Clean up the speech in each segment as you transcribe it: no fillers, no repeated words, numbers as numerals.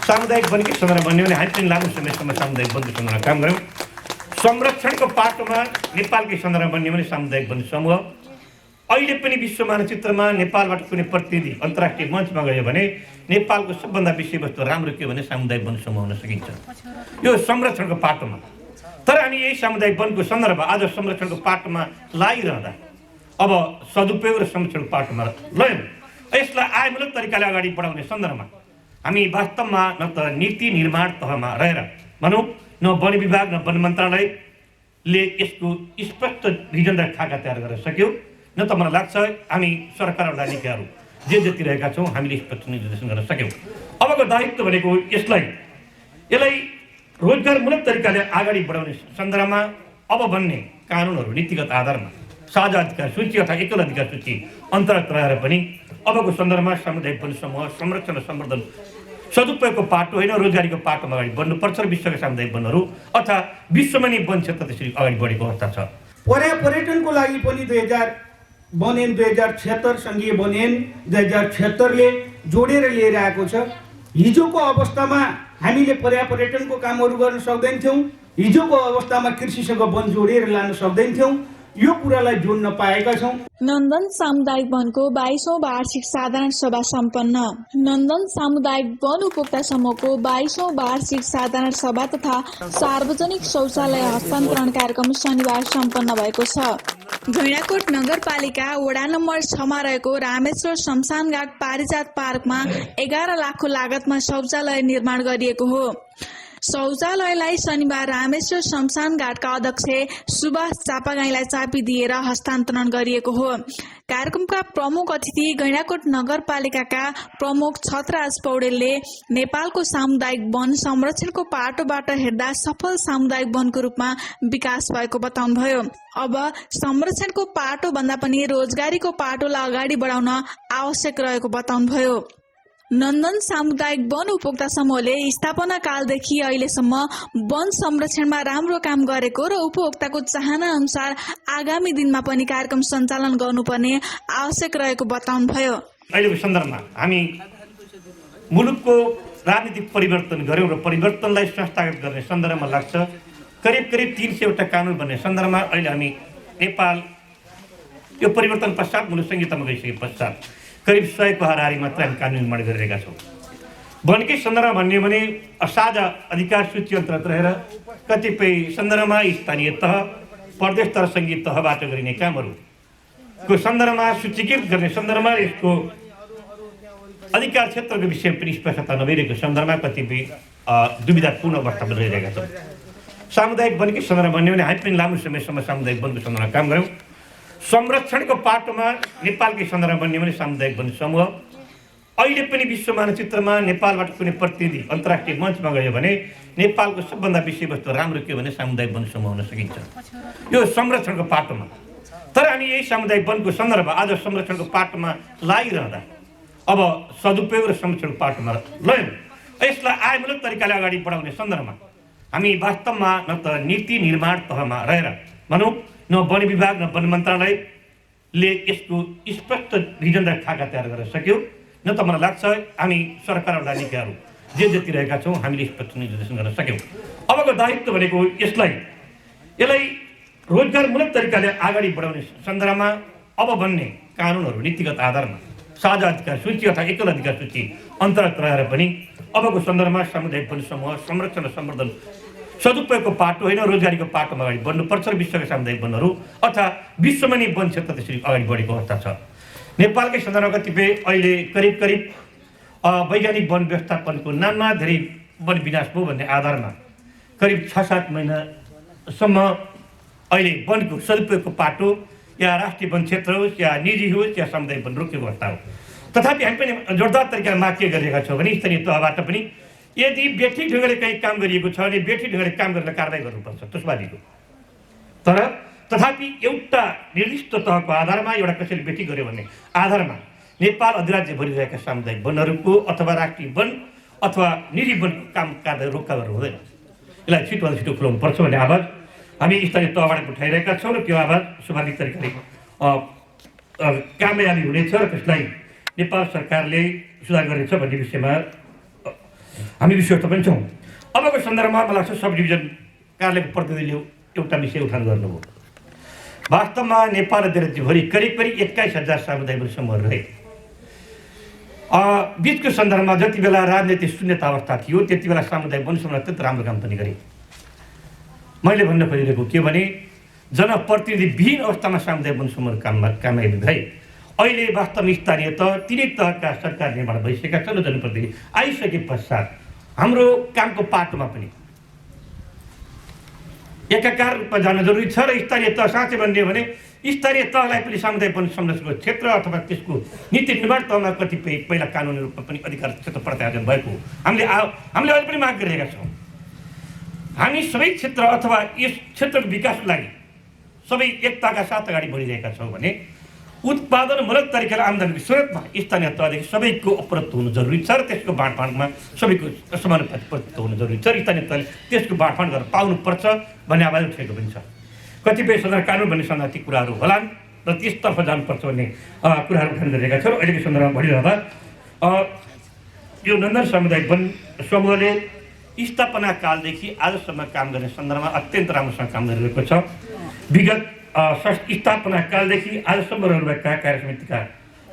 सामुदायिक वनकै सन्दर्भ बन्यो भने हामी पनि लामो समयसम्म सामुदायिक वनको सन्दर्भमा काम गऱ्यौँ। संरक्षणको पाटोमा नेपालकै सन्दर्भ बन्यो भने सामुदायिक वन समूह अहिले पनि विश्व मानचित्रमा नेपालबाट कुनै प्रतिनिधि अन्तर्राष्ट्रिय मञ्चमा गयो भने नेपालको सबभन्दा विषयवस्तु राम्रो के भने सामुदायिक वन समूह हुन सकिन्छ यो संरक्षणको पाटोमा। तर हामी यही सामुदायिक वनको सन्दर्भ आज संरक्षणको पाटोमा लागिरहँदा अब सदुपयोग र संरक्षणको पाटोमा लयौँ। यसलाई आयमूलक तरिकाले अगाडि बढाउने सन्दर्भमा हामी वास्तवमा न त नीति निर्माण तहमा रहेर भनौँ न वन विभाग न वन मन्त्रालयले यसको स्पष्ट भिजन र खाका तयार गर्न सक्यो न त मलाई लाग्छ हामी सरकारका निकायहरू जे जति रहेका छौँ हामीले स्पष्ट निर्देशन गर्न सक्यौँ। अबको दायित्व भनेको यसलाई रोजगारमूलक तरिकाले अगाडि बढाउने सन्दर्भमा अब बन्ने कानुनहरू नीतिगत आधारमा साझा अधिकार सूची अथवा एकल अधिकार सूची अन्तर्गत रहेर पनि अबको सन्दर्भमा सामुदायिक वन समूह संरक्षण र सम्वर्धन सदुपयोगको पाटो होइन रोजगारीको पाटोमा अगाडि बढ्नुपर्छ र विश्वका सामुदायिक वनहरू अथवा विश्वमा नै वन क्षेत्र त्यसरी अगाडि बढेको अवस्था छ। पर्यटनको लागि पनि 2076 सङ्घीय वनयन 2076ले जोडेर लिएर आएको छ। हिजोको अवस्थामा हामीले पर्यटनको कामहरू गर्न सक्दैनथ्यौँ, हिजोको अवस्थामा कृषिसँग वन जोडेर लान सक्दैनथ्यौँ, यो कुरालाई जोड्न पाएका छौँ। नन्दन सामुदायिक वनको 22औं वार्षिक साधारण सभा सम्पन्न। नन्दन सामुदायिक वन उपभोक्ता समूहको 22औं वार्षिक साधारण सभा तथा सार्वजनिक शौचालय हस्तान्तरण कार्यक्रम शनिबार सम्पन्न भएको छ। गैंडाकोट नगरपालिका वडा नम्बर 6 मा रहेको रामेश्वर शमशानघाट पारिजात पार्कमा 11 लाखको लागतमा शौचालय निर्माण गरिएको हो। शौचालयलाई शनिबार रामेश्वर शमशानघाटका अध्यक्ष सुभाष चापागाईलाई चाबी दिएर हस्तान्तरण गरिएको हो। कार्यक्रमका प्रमुख अतिथि गैंडाकोट नगरपालिकाका प्रमुख छतराज पौडेलले नेपालको सामुदायिक वन संरक्षणको पाटोबाट हेर्दा सफल सामुदायिक वनको रूपमा विकास भएको बताउनुभयो। अब संरक्षणको पाटो भन्दा पनि रोजगारीको पाटोलाई अगाडि बढाउन आवश्यक रहेको बताउनुभयो। नन्दन सामुदायिक वन उपभोक्ता समूहले स्थापना कालदेखि अहिलेसम्म वन संरक्षणमा राम्रो काम गरेको र उपभोक्ताको चाहना अनुसार आगामी दिनमा पनि कार्यक्रम सञ्चालन गर्नुपर्ने आवश्यक रहेको बताउनुभयो। अहिलेको सन्दर्भमा हामी मुलुकको राजनीतिक परिवर्तन गर्यौँ र परिवर्तनलाई संस्थागत गर्ने सन्दर्भमा लाग्छ करिब 300वटा कानुन बन्ने सन्दर्भमा अहिले हामी नेपाल यो परिवर्तन पश्चात मुलुक संहितामा गइसके पश्चात करिब 100 को हाराहारी मात्र हामी कानुन निर्माण गरिरहेका छौँ। वनकै सन्दर्भमा भन्यो भने साझा अधिकार सूची अन्तर्गत रहेर कतिपय सन्दर्भमा स्थानीय तह प्रदेश तह सङ्घीय तहबाट गरिने कामहरूको सन्दर्भमा सूचीकृत गर्ने सन्दर्भमा यसको अधिकार क्षेत्रको विषयमा पनि स्पष्टता नभइरहेको सन्दर्भमा कतिपय दुविधापूर्ण अवस्थामा रहिरहेका छौँ। सामुदायिक वनकै सन्दर्भ भन्यो भने हामी पनि लामो समयसम्म सामुदायिक वनको सन्दर्भमा काम गऱ्यौँ। संरक्षणको पाटोमा नेपालकै सन्दर्भ बन्यो भने सामुदायिक वन समूह अहिले पनि विश्व मानचित्रमा नेपालबाट कुनै प्रतिनिधि अन्तर्राष्ट्रिय मञ्चमा गयो भने नेपालको सबभन्दा विषयवस्तु राम्रो के भने सामुदायिक वन समूह हुन सकिन्छ यो संरक्षणको पाटोमा। तर हामी यही सामुदायिक वनको सन्दर्भ आज संरक्षणको पाटोमा लागिरहँदा अब सदुपयोग र संरक्षणको पाटोमा लयौँ। यसलाई आयमूलक तरिकाले अगाडि बढाउने सन्दर्भमा हामी वास्तवमा न त नीति निर्माण तहमा रहेर भनौँ न वन विभाग न वन मन्त्रालयले यसको स्पष्ट भिजन र खाका तयार गर्न सक्यो न त मलाई लाग्छ हामी सरकारका निकायहरू जे जति रहेका छौँ हामीले स्पष्ट निर्देशन गर्न सक्यौँ। अबको दायित्व भनेको यसलाई रोजगारमूलक तरिकाले अगाडि बढाउने सन्दर्भमा अब बन्ने कानुनहरू नीतिगत आधारमा साझा अधिकार सूची अथवा एकल अधिकार सूची अन्तर्गत रहेर पनि अबको सन्दर्भमा सामुदायिक वन समूह संरक्षण र सम्वर्धन सदुपयोगको पाटो होइन रोजगारीको पाटोमा अगाडि बढ्नुपर्छ र विश्वका सामुदायिक वनहरू अथवा विश्वमा नै वन क्षेत्र त्यसरी अगाडि बढेको अवस्था छ। नेपालकै सन्दर्भमा कतिपय अहिले करिब वैज्ञानिक वन व्यवस्थापनको नाममा धेरै वन विनाश भयो भन्ने आधारमा करिब 6-7 महिनासम्म अहिले वनको सदुपयोगको पाटो या राष्ट्रिय वन क्षेत्र होस् या निजी होस् या सामुदायिक वन रोकेको अवस्था हो। तथापि हामी पनि जोरदार तरिकामा माग के गरिरहेका छौँ भने स्थानीय तहबाट पनि यदि बेठिक ढङ्गले कहीँ काम गरिएको छ भने बेठिक ढङ्गले काम गरेर कारबाही गर्नुपर्छ त्यसबारेको। तर तथापि एउटा निर्दिष्ट तहको आधारमा एउटा कसैले बेठिक गर्यो भन्ने आधारमा नेपाल अधिराज्यभरि रहेका सामुदायिक वनहरूको अथवा राष्ट्रिय वन अथवा निजी वनको काम कारबाही रोक्का गर्नु हुँदैन। यसलाई छिटोभन्दा छिटो खुलाउनु पर्छ भन्ने आवाज हामी स्थानीय तहबाट उठाइरहेका छौँ र त्यो आवाज स्वाभाविक तरिकाले कामयाबी हुनेछ र त्यसलाई नेपाल सरकारले सुधार गर्नेछ भन्ने विषयमा हामी विश्वस्त पनि छौँ। अबको सन्दर्भमा मलाई लाग्छ सब डिभिजन कार्यालयको प्रतिनिधिले एउटा विषय उठान गर्नुभयो। वास्तवमा नेपाल र देशभरि करिब 21,000 सामुदायिक वन समूहहरू रहे। बिचको सन्दर्भमा जति बेला राजनीतिक शून्यता अवस्था थियो त्यति बेला सामुदायिक वन समूहले अत्यन्त राम्रो काम पनि गरे। मैले भन्न खोजिरहेको के भने जनप्रतिनिधि विहीन अवस्थामा सामुदायिक वन समूह कामयाबी भए। अहिले वास्तवमा स्थानीय तह तिनै तहका सरकार निर्माण भइसकेका छन् र जनप्रतिनिधि आइसके पश्चात हाम्रो कामको पाटोमा पनि एकाकार रूपमा जान जरुरी छ र स्थानीय तह साँच्चै भन्ने हो भने स्थानीय तहलाई पनि सामुदायिक वन संरक्षणको क्षेत्र अथवा त्यसको नीति निर्माण तहमा कतिपय पहिला कानुनी रूपमा पनि अधिकार क्षेत्र प्रत्यायोजन भएको हामीले अहिले पनि माग गरिरहेका छौँ। हामी सबै क्षेत्र अथवा यस क्षेत्रको विकासको लागि सबै एकताका साथ अगाडि बढिरहेका छौँ भने उत्पादनमूलक तरिकाले आम्दानीको स्रोतमा स्थानीय तहदेखि सबैको उपलब्ध हुनु जरुरी छ र त्यसको बाँडफाँडमा सबैको समानुपातिक हुनु जरुरी छ र स्थानीय तहले त्यसको बाँडफाँड गरेर पाउनुपर्छ भन्ने आवाज उठेको पनि छ। कतिपय सन्दर्भ कानुन भन्ने सन्दर्भ कुराहरू होलान् र त्यसतर्फ जानुपर्छ भन्ने कुराहरू उठान गरिरहेका छौँ। अहिलेको सन्दर्भमा भनिरहँदा यो नन्दन सामुदायिक वन समूहले स्थापना कालदेखि आजसम्म काम गर्ने सन्दर्भमा अत्यन्त राम्रोसँग काम गरिरहेको छ। विगत स्थापना कालदेखि आजसम्म रहनुभएका कार्य समितिका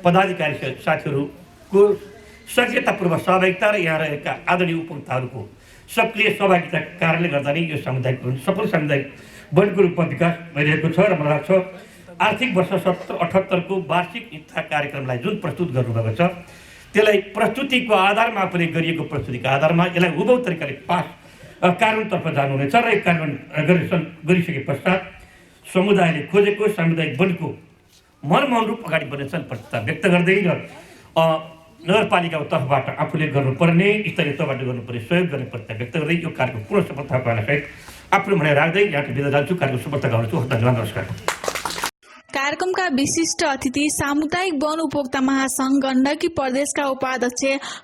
पदाधिकारी साथीहरूको सक्रियतापूर्वक सहभागिता र यहाँ रहेका आदरणीय उपभोक्ताहरूको सक्रिय सहभागिताका कारणले गर्दा नै यो सामुदायिक सफल सामुदायिक वनको रूपमा विकास भइरहेको छ र मलाई लाग्छ आर्थिक वर्ष 77-78 को वार्षिक हितका कार्यक्रमलाई जुन प्रस्तुत गर्नुभएको छ त्यसलाई प्रस्तुतिको आधारमा आफूले गरिएको प्रस्तुतिको आधारमा यसलाई हुबहु तरिकाले पास कानुनतर्फ जानुहुनेछ र यो कानुन गरिसके पश्चात समुदायले खोजेको सामुदायिक वनको मनमोहन रूप अगाडि बढ्ने प्रस्ताव व्यक्त गर्दै र नगरपालिकाको तर्फबाट आफूले गर्नुपर्ने स्थानीय तहबाट गर्नुपर्ने सहयोग गर्ने प्रस्ताव व्यक्त गर्दै यो कार्यको पूर्ण सफलता पाउनसहित आफ्नो भनाइ राख्दै यहाँ बिदा जान्छु। कार्यको सफलता गर्छु। धन्यवाद, नमस्कार। कार्यक्रमका विशिष्ट अतिथि सामुदायिक वन उपभोक्ता महासंघ गण्डकी प्रदेशका उपाध्यक्ष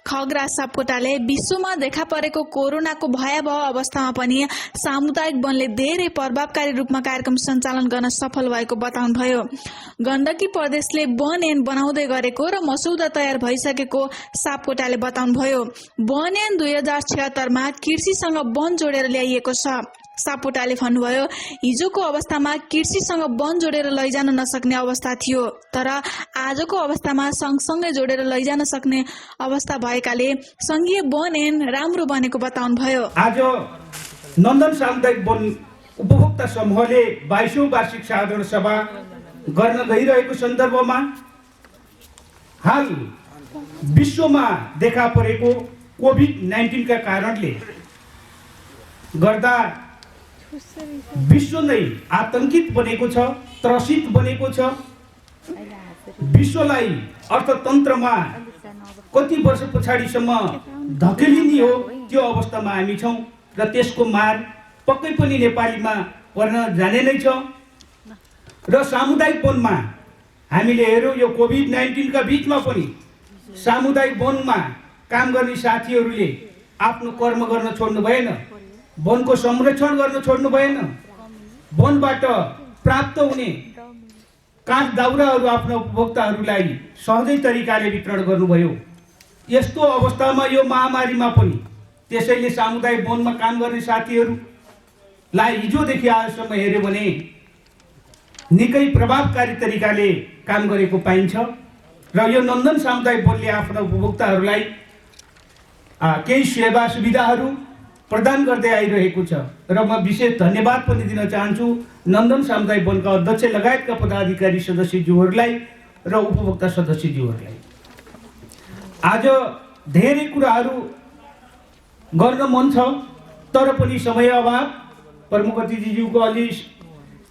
खगराज सापकोटाले विश्वमा देखा परेको कोरोनाको भयावह अवस्थामा पनि सामुदायिक वनले धेरै प्रभावकारी रूपमा कार्यक्रम सञ्चालन गर्न सफल भएको बताउनुभयो। गण्डकी प्रदेशले वन ऐन बनाउँदै गरेको र मसौदा तयार भइसकेको सापकोटाले बताउनुभयो। वन ऐन 2076 मा कृषिसँग वन जोडेर ल्याइएको छ। सापकोटाले भन्नुभयो, हिजोको अवस्थामा कृषिसँग वन जोडेर लैजान नसक्ने अवस्था थियो, तर आजको अवस्थामा सँगसँगै जोडेर लैजान सक्ने अवस्था भएकाले संघीय वन ऐन राम्रो बनेको बताउनुभयो। आज नन्दन सामुदायिक वन उपभोक्ता समूहले 22औं वार्षिक साधारण सभा गर्न गइरहेको सन्दर्भमा हाल विश्वमा देखा परेको कोभिड-19 का कारणले गर्दा विश्व नै आतंकित बनेको छ, त्रसित बनेको छ। विश्वलाई अर्थतन्त्रमा कति वर्ष पछाडिसम्म धकेलिने हो त्यो अवस्थामा हामी छौँ र त्यसको मार पक्कै पनि नेपालीमा पर्न जाने नै छ। र सामुदायिक वनमा हामीले हेरौँ, यो कोभिड-19 का बीचमा पनि सामुदायिक वनमा काम गर्ने साथीहरूले आफ्नो कर्म गर्न छोड्नु भएन, वनको संरक्षण गर्न छोड्नु भएन, वनबाट प्राप्त हुने काठ दाउराहरू आफ्ना उपभोक्ताहरूलाई सहजै तरिकाले वितरण गर्नुभयो। यस्तो अवस्थामा यो महामारीमा पनि त्यसैले सामुदायिक वनमा काम गर्ने साथीहरूलाई हिजोदेखि आजसम्म हेऱ्यो भने निकै प्रभावकारी तरिकाले काम गरेको पाइन्छ र यो नन्दन सामुदायिक वनले आफ्ना उपभोक्ताहरूलाई केही सेवा सुविधाहरू प्रदान गर्दै आइरहेको छ र म विशेष धन्यवाद पनि दिन चाहन्छु नन्दन सामुदायिक वनका अध्यक्ष लगायतका पदाधिकारी सदस्यज्यूहरूलाई र उपभोक्ता सदस्यज्यूहरूलाई। आज धेरै कुराहरू गर्न मन छ तर पनि समय अभाव, प्रमुख अतिथिज्यूको अलि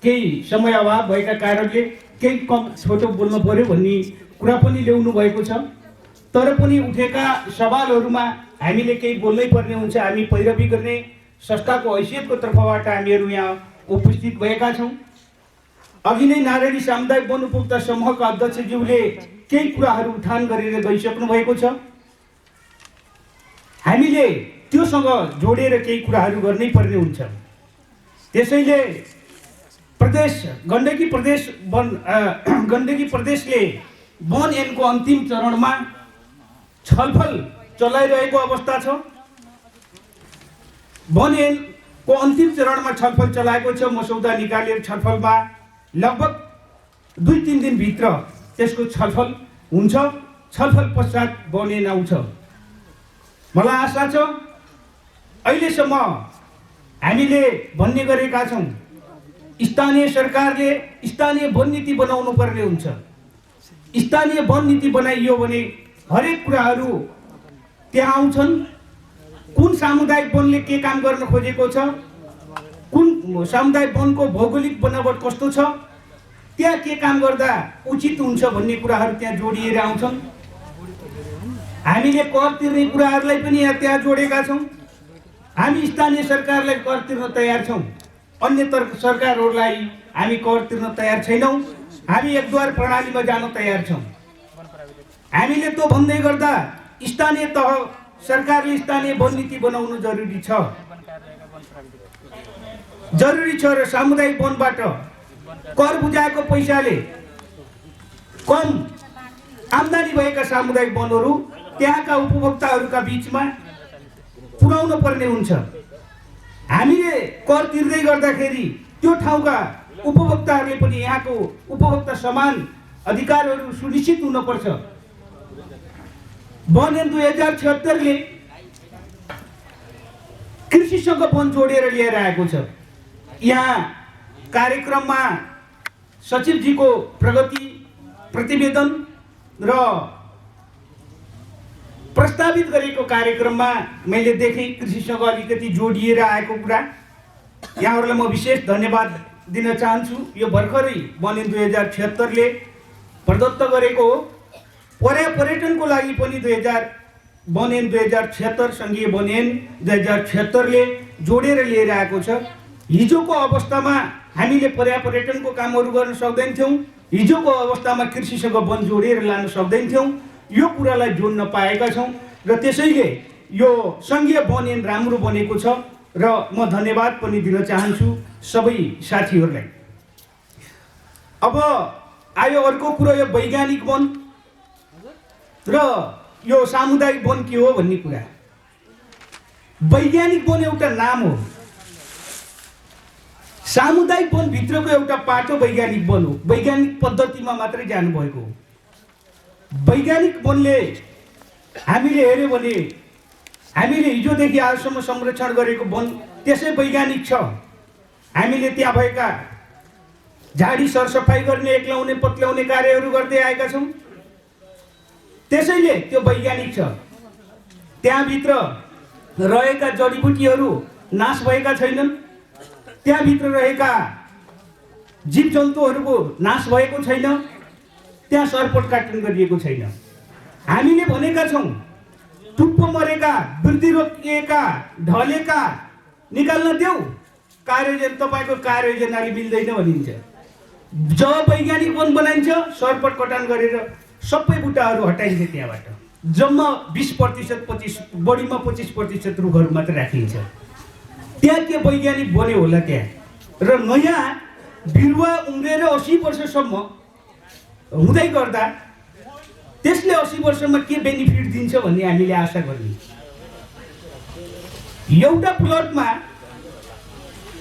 केही समय अभाव भएका कारणले केही कम छोटो बोल्नु पर्यो भन्ने कुरा पनि ल्याउनु भएको छ। तर पनि उठेका सवालहरूमा हामीले केही बोल्नै पर्ने हुन्छ। हामी पैरवी गर्ने संस्थाको हैसियतको तर्फबाट हामीहरू यहाँ उपस्थित भएका छौँ। अघि नै नारायणी सामुदायिक वन उपभोक्ता समूहका अध्यक्षज्यूले केही कुराहरू उठान गरेर गइसक्नु भएको छ। हामीले त्योसँग जोडेर केही कुराहरू गर्नै पर्ने हुन्छ। त्यसैले गण्डकी प्रदेशले वन ऐनको अन्तिम चरणमा छलफल चलाइरहेको अवस्था छ। वन ऐनको अन्तिम चरणमा छलफल चलाएको छ। मसौदा निकालेर छलफलमा लगभग 2-3 दिनभित्र त्यसको छलफल हुन्छ। छलफल पश्चात वन ऐन आउँछ। मलाई आशा छ अहिलेसम्म हामीले भन्ने गरेका छौँ स्थानीय सरकारले स्थानीय वन नीति बनाउनु पर्ने हुन्छ। स्थानीय वन नीति बनाइयो भने हरेक कुराहरू त्यहाँ आउँछन्। कुन सामुदायिक वनले के काम गर्न खोजेको छ, कुन सामुदायिक वनको भौगोलिक बनावट कस्तो छ, त्यहाँ के काम गर्दा उचित हुन्छ भन्ने कुराहरू त्यहाँ जोडिएर आउँछन्। हामीले कर तिर्ने कुराहरूलाई पनि त्यहाँ जोडेका छौँ। हामी स्थानीय सरकारलाई कर तिर्न तयार छौँ। अन्य सरकारहरूलाई हामी कर तिर्न तयार छैनौँ। हामी एकद्वार प्रणालीमा जान तयार छौँ। हामीले त्यो भन्दै गर्दा स्थानीय तह सरकारले स्थानीय वन नीति बनाउनु जरुरी छ र सामुदायिक वनबाट कर बुझाएको पैसाले कम आम्दानी भएका सामुदायिक वनहरू त्यहाँका उपभोक्ताहरूका बीचमा पुर्याउनु पर्ने हुन्छ। हामीले कर तिर्दै गर्दाखेरि त्यो ठाउँका उपभोक्ताहरूले पनि यहाँको उपभोक्ता समान अधिकारहरू सुनिश्चित हुनुपर्छ। वन ऐन 2076ले कृषिसँग वन जोडेर लिएर आएको छ। यहाँ कार्यक्रममा सचिवजीको प्रगति प्रतिवेदन र प्रस्तावित गरेको कार्यक्रममा मैले देखेँ कृषिसँग अलिकति जोडिएर आएको कुरा। यहाँहरूलाई म विशेष धन्यवाद दिन चाहन्छु। यो भर्खरै वन ऐन 2076ले प्रदत्त गरेको हो। पर्यटनको लागि पनि वन ऐन 2076 सङ्घीय वन ऐन 2076ले जोडेर लिएर आएको छ। हिजोको अवस्थामा हामीले पर्यटनको कामहरू गर्न सक्दैनथ्यौँ। हिजोको अवस्थामा कृषिसँग वन जोडेर लान सक्दैनथ्यौँ। यो कुरालाई जोड्न पाएका छौँ र त्यसैले यो सङ्घीय वन ऐन राम्रो बनेको छ र म धन्यवाद पनि दिन चाहन्छु सबै साथीहरूलाई। अब आयो अर्को कुरो, यो वैज्ञानिक वन र यो सामुदायिक वन के हो भन्ने कुरा। वैज्ञानिक वन एउटा नाम हो। सामुदायिक वन भित्रको एउटा पाटो वैज्ञानिक वन हो। वैज्ञानिक पद्धतिमा मात्रै जानुभएको हो। वैज्ञानिक वनले हामीले हेर्यो भने हामीले हिजोदेखि आजसम्म संरक्षण गरेको वन त्यसै वैज्ञानिक छ। हामीले त्यहाँ भएका झाडी सरसफाइ गर्ने, एक्लाउने पत्ल्याउने कार्यहरू गर्दै आएका छौँ। त्यसैले त्यो वैज्ञानिक छ। त्यहाँभित्र रहेका जडीबुटीहरू नाश भएका छैनन्। त्यहाँभित्र रहेका जीवजन्तुहरूको नाश भएको छैन। त्यहाँ सरपट काटन गरिएको छैन। हामीले भनेका छौँ टुप्पो मरेका, वृद्धि रोकिएका, ढलेका निकाल्न देऊ, कार्ययोजना तपाईँको कार्ययोजनाले मिल्दैन भनिन्छ। जब वैज्ञानिक वन बनाइन्छ सरपट कटान गरेर सबै बुट्टाहरू हटाइन्छ। त्यहाँबाट जम्मा 20% बढीमा 25% रुखहरू मात्र राखिन्छ। त्यहाँ के वैज्ञानिक बन्यो होला त्यहाँ? र नयाँ बिरुवा उम्रेर 80 वर्षसम्म हुँदै गर्दा त्यसले 80 वर्षमा के बेनिफिट दिन्छ भन्ने हामीले आशा गर्ने। एउटा प्लटमा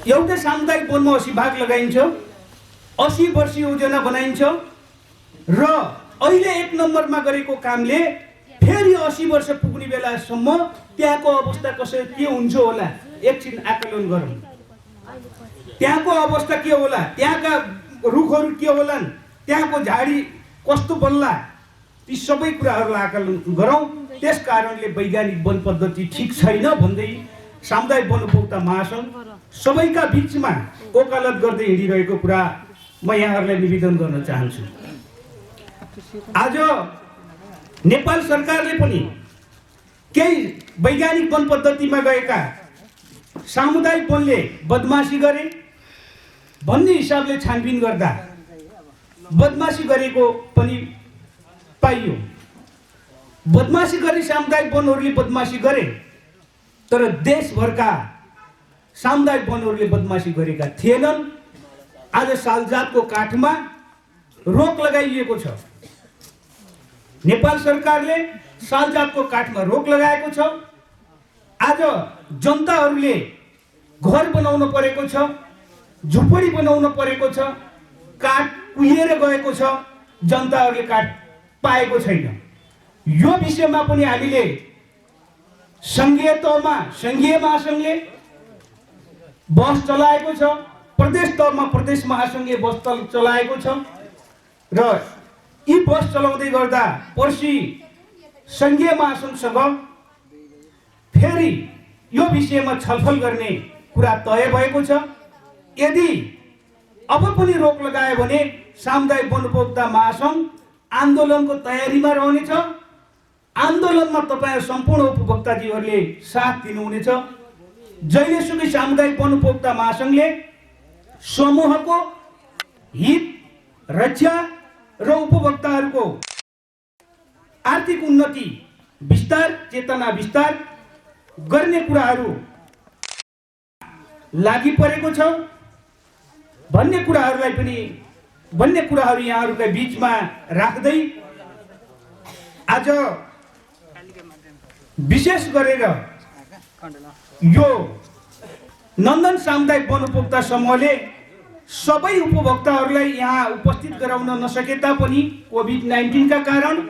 एउटा सामुदायिक वनमा 80 भाग लगाइन्छ, 80 वर्ष योजना बनाइन्छ र अहिले 1 नम्बरमा गरेको कामले फेरि 80 वर्ष पुग्ने बेलासम्म त्यहाँको अवस्था कसरी के हुन्छ होला एकछिन आकलन गरौँ। त्यहाँको अवस्था के होला, त्यहाँका रुखहरू के होलान्, त्यहाँको झाडी कस्तो बन्ला, ती सबै कुराहरूलाई आकलन गरौँ। त्यस कारणले वैज्ञानिक वन पद्धति ठिक छैन भन्दै सामुदायिक वन उपभोक्ता महासङ्घ सबैका बिचमा वकालत गर्दै हिँडिरहेको कुरा म यहाँहरूलाई निवेदन गर्न चाहन्छु। आज नेपाल सरकारले पनि केही वैज्ञानिक वन पद्धतिमा गएका सामुदायिक वनले बदमासी गरे भन्ने हिसाबले छानबिन गर्दा बदमासी गरेको पनि पाइयो। बदमासी गरी सामुदायिक वनहरूले बदमासी गरे, तर देशभरका सामुदायिक वनहरूले बदमासी गरेका थिएनन्। आज सालजातको काठमा रोक लगाइएको छ। नेपाल सरकारले सालजातको काठमा रोक लगाएको छ। आज जनताहरूले घर बनाउनु परेको छ, झुपडी बनाउनु परेको छ, काठ कुहिएर गएको छ, जनताहरूले काठ पाएको छैन। यो विषयमा पनि हामीले सङ्घीय तौरमा सङ्घीय महासङ्घले बस चलाएको छ, प्रदेश तौरमा प्रदेश महासङ्घले बस चलाएको छ र यी बस चलाउँदै गर्दा पर्सि सङ्घीय महासङ्घसँग फेरि यो विषयमा छलफल गर्ने कुरा तय भएको छ। यदि अब पनि रोक लगायो भने सामुदायिक वन उपभोक्ता महासङ्घ आन्दोलनको तयारीमा रहनेछ। आन्दोलनमा तपाईँ सम्पूर्ण उपभोक्ताजीहरूले साथ दिनुहुनेछ। जहिलेसुकै सामुदायिक वन उपभोक्ता महासङ्घले समूहको हित रक्षा र उपभोक्ताहरूको आर्थिक उन्नति विस्तार चेतना विस्तार गर्ने कुराहरू लागि परेको छ भन्ने कुराहरू यहाँहरूका बीचमा राख्दै आज विशेष गरेर यो नन्दन सामुदायिक वन उपभोक्ता समूहले सबै उपभोक्ताहरूलाई यहाँ उपस्थित गराउन नसके तापनि कोभिड-19 का कारण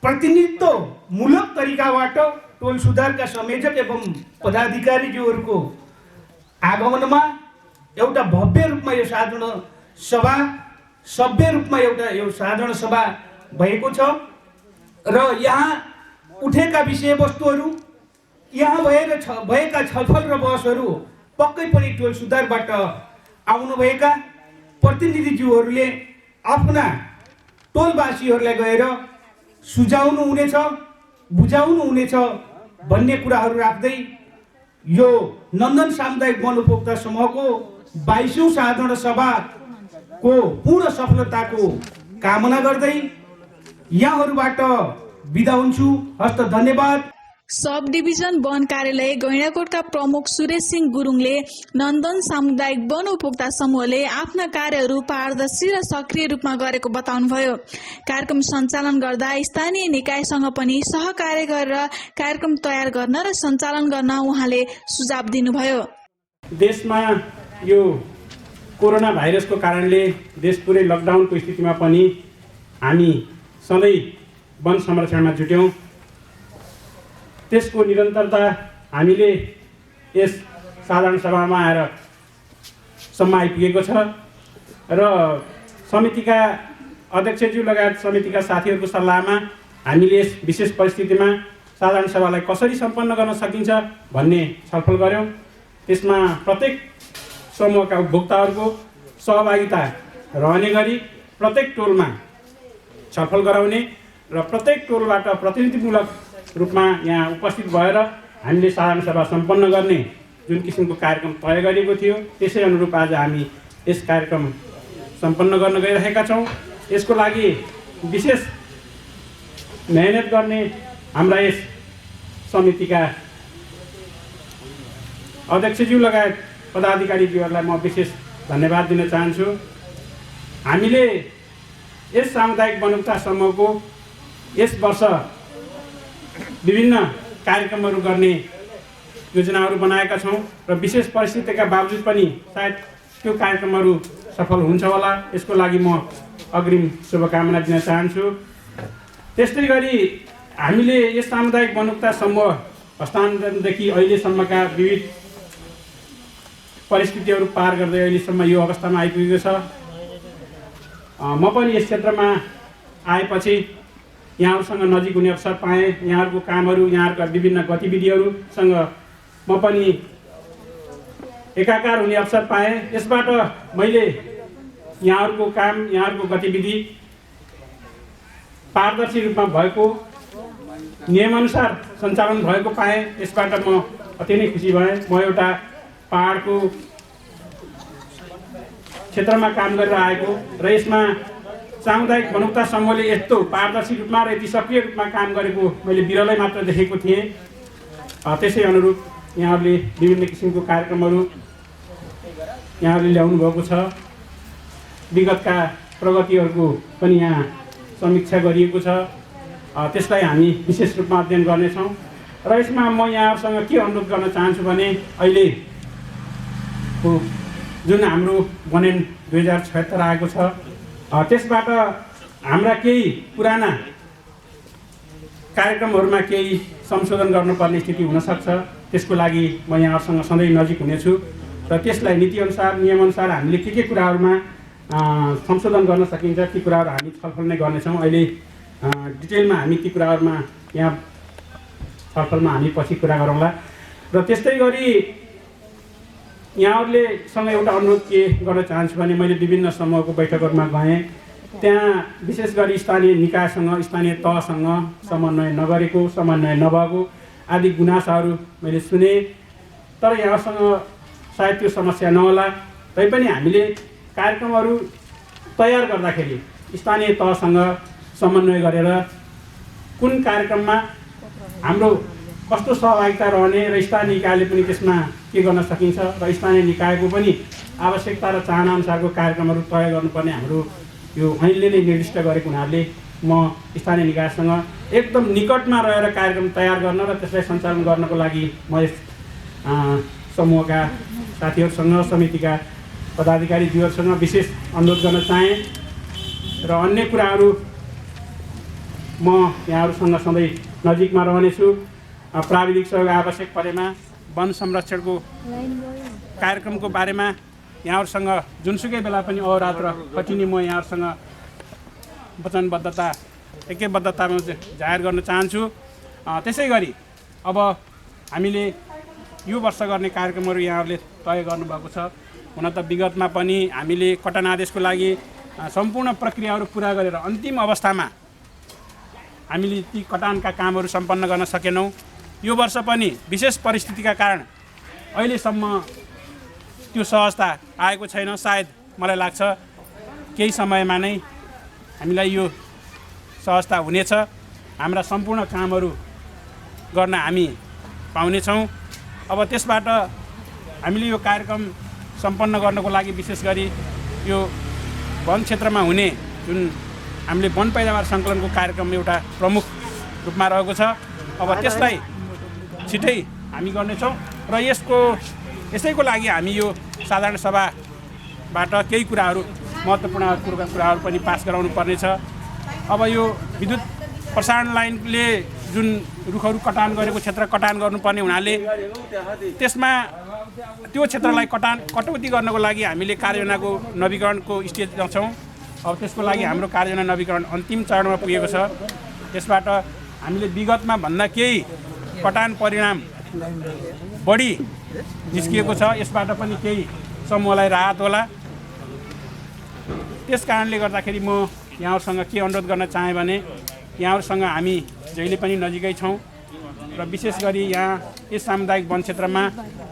प्रतिनिधित्वमूलक तरिकाबाट टोल सुधारका संयोजक एवं पदाधिकारीज्यूहरूको आगमनमा एउटा भव्य रूपमा यो साधारण सभा सभ्य रूपमा यो साधारण सभा भएको छ र यहाँ उठेका विषयवस्तुहरू यहाँ भएका छलफल र बहसहरू पक्कै पनि टोल सुधारबाट आउनुभएका प्रतिनिधिज्यूहरूले आफ्ना टोलवासीहरूलाई गएर सुझाउनु हुनेछ, बुझाउनु हुनेछ भन्ने कुराहरू राख्दै यो नन्दन सामुदायिक वन उपभोक्ता समूहको 22औं साधारण सभाको पूर्ण सफलताको कामना गर्दै यहाँहरूबाट बिदा हुन्छु। हस्त धन्यवाद। सब डिभिजन वन कार्यालय गैंडाकोटका प्रमुख सुरेश सिंह गुरुङले नन्दन सामुदायिक वन उपभोक्ता समूहले आफ्ना कार्यहरू पारदर्शी र सक्रिय रूपमा गरेको बताउनुभयो। कार्यक्रम सञ्चालन गर्दा स्थानीय निकायसँग पनि सहकार्य गरेर कार्यक्रम तयार गर्न र सञ्चालन गर्न उहाँले सुझाव दिनुभयो। देशमा यो कोरोना भाइरसको कारणले देश पुरै लकडाउनको स्थितिमा पनि हामी सधैँ वन संरक्षणमा जुट्यौँ। त्यसको निरन्तरता हामीले यस साधारण सभामा आएर सम्म आइपुगेको छ र समितिका अध्यक्षज्यू लगायत समितिका साथीहरूको सल्लाहमा हामीले यस विशेष परिस्थितिमा साधारण सभालाई कसरी सम्पन्न गर्न सकिन्छ भन्ने छलफल गऱ्यौँ। त्यसमा प्रत्येक समूहका उपभोक्ताहरूको सहभागिता रहने गरी प्रत्येक टोलमा छलफल गराउने र प्रत्येक टोलबाट प्रतिनिधिमूलक रूपमा यहाँ उपस्थित भएर हामीले साधारण सभा सम्पन्न गर्ने जुन किसिमको कार्यक्रम तय गरिएको थियो त्यसै अनुरूप आज हामी यस कार्यक्रम सम्पन्न गर्न गइरहेका छौँ। यसको लागि विशेष मेहनत गर्ने हाम्रा यस समितिका अध्यक्षज्यू लगायत पदाधिकारीज्यूहरूलाई म विशेष धन्यवाद दिन चाहन्छु। हामीले यस सामुदायिक वन उपभोक्ता समूहको यस वर्ष विभिन्न कार्यक्रमहरू गर्ने योजनाहरू बनाएका छौँ र विशेष परिस्थितिका बावजुद पनि सायद त्यो कार्यक्रमहरू सफल हुन्छ होला। यसको लागि म अग्रिम शुभकामना दिन चाहन्छु। त्यस्तै गरी हामीले यस सामुदायिक वन उपभोक्ता समूह हस्तान्तरणदेखि अहिलेसम्मका विविध परिस्थितिहरू पार गर्दै अहिलेसम्म यो अवस्थामा आइपुगेको छ। म पनि यस क्षेत्रमा आएपछि यहाँहरूसँग नजिक हुने अवसर पाएँ। यहाँहरूको कामहरू यहाँहरूका विभिन्न गतिविधिहरूसँग म पनि एकाकार हुने अवसर पाएँ। यसबाट मैले यहाँहरूको काम यहाँहरूको गतिविधि पारदर्शी रूपमा भएको नियमअनुसार सञ्चालन भएको पाएँ। यसबाट म अति नै खुसी भएँ। म एउटा पहाडको क्षेत्रमा काम गरेर आएको र यसमा सामुदायिक वन उपभोक्ता समूहले यस्तो पारदर्शी रूपमा र यति सक्रिय रूपमा काम गरेको मैले बिरलै मात्र देखेको थिएँ। त्यसै अनुरूप यहाँहरूले विभिन्न किसिमको कार्यक्रमहरू यहाँहरूले ल्याउनु भएको छ। विगतका प्रगतिहरूको पनि यहाँ समीक्षा गरिएको छ। त्यसलाई हामी विशेष रूपमा अध्ययन गर्नेछौँ र यसमा म यहाँहरूसँग के अनुरोध गर्न चाहन्छु भने अहिले को जुन हाम्रो बनेन 2076 आएको छ, त्यसबाट हाम्रा केही पुराना कार्यक्रमहरूमा केही संशोधन गर्नुपर्ने स्थिति हुनसक्छ। त्यसको लागि म यहाँहरूसँग सधैँ नजिक हुनेछु र त्यसलाई नीतिअनुसार नियमअनुसार हामीले के कुराहरूमा संशोधन गर्न सकिन्छ ती कुराहरू हामी छलफल नै गर्नेछौँ। अहिले डिटेलमा हामी ती कुराहरूमा यहाँ छलफलमा हामी पछि कुरा गरौँला। र त्यस्तै गरी यहाँहरूले सँग एउटा अनुरोध के गर्न चाहन्छु भने मैले विभिन्न समूहको बैठकहरूमा गएँ, त्यहाँ विशेष गरी स्थानीय निकायसँग स्थानीय तहसँग समन्वय नगरेको, समन्वय नभएको आदि गुनासाहरू मैले सुने। तर यहाँसँग सायद त्यो समस्या नहोला, तैपनि हामीले कार्यक्रमहरू तयार गर्दाखेरि स्थानीय तहसँग समन्वय गरेर कुन कार्यक्रममा हाम्रो कस्तो सहभागिता रहने र स्थानीय निकायले पनि त्यसमा के गर्न सकिन्छ र स्थानीय निकायको पनि आवश्यकता र चाहना अनुसारको कार्यक्रमहरू तय गर्नुपर्ने हाम्रो यो ऐनले नै निर्दिष्ट गरेको हुनाले म स्थानीय निकायसँग एकदम निकटमा रहेर कार्यक्रम तयार गर्न र त्यसलाई सञ्चालन गर्नको लागि म यस समूहका साथीहरूसँग समितिका पदाधिकारीज्यूहरूसँग विशेष अनुरोध गर्न चाहेँ। र अन्य कुराहरू म यहाँहरूसँग सधैँ नजिकमा रहनेछु। प्राविधिक सहयोग आवश्यक परेमा वन संरक्षणको कार्यक्रमको बारेमा यहाँहरूसँग जुनसुकै बेला पनि अहोरात्र खटिने म यहाँहरूसँग एकैबद्धतामा जाहेर गर्न चाहन्छु। त्यसै गरी अब हामीले यो वर्ष गर्ने कार्यक्रमहरू यहाँहरूले तय गर्नुभएको छ। हुन त विगतमा पनि हामीले कटान आदेशको लागि सम्पूर्ण प्रक्रियाहरू पुरा गरेर अन्तिम अवस्थामा हामीले ती कटानका कामहरू सम्पन्न गर्न सकेनौँ। यो वर्ष पनि विशेष परिस्थितिका कारण अहिलेसम्म त्यो सहजता आएको छैन। सायद मलाई लाग्छ केही समयमा नै हामीलाई यो सहजता हुनेछ। हाम्रा सम्पूर्ण कामहरू गर्न हामी पाउनेछौँ। अब त्यसबाट हामीले यो कार्यक्रम सम्पन्न गर्नको लागि विशेष गरी यो वन क्षेत्रमा हुने जुन हामीले वन पैदावार सङ्कलनको कार्यक्रम एउटा प्रमुख रूपमा रहेको छ। अब त्यसलाई छिटै हामी गर्नेछौँ र यसैको लागि हामी यो साधारण सभाबाट केही कुराहरू महत्त्वपूर्ण कुराहरू पनि पास गराउनु पर्नेछ। अब यो विद्युत प्रसारण लाइनले जुन रुखहरू कटान गरेको क्षेत्र कटान गर्नुपर्ने हुनाले त्यसमा त्यो क्षेत्रलाई कटौती गर्नको लागि हामीले कार्ययोजनाको नवीकरणको स्टेजमा छौँ। अब त्यसको लागि हाम्रो कार्ययोजना नवीकरण अन्तिम चरणमा पुगेको छ। त्यसबाट हामीले विगतमा भन्दा केही कटान परिणाम बढी निस्किएको छ। यसबाट पनि केही समूहलाई राहत होला। त्यस कारणले गर्दाखेरि म यहाँहरूसँग के अनुरोध गर्न चाहेँ भने यहाँहरूसँग हामी जहिले पनि नजिकै छौँ र विशेष गरी यहाँ यस सामुदायिक वन क्षेत्रमा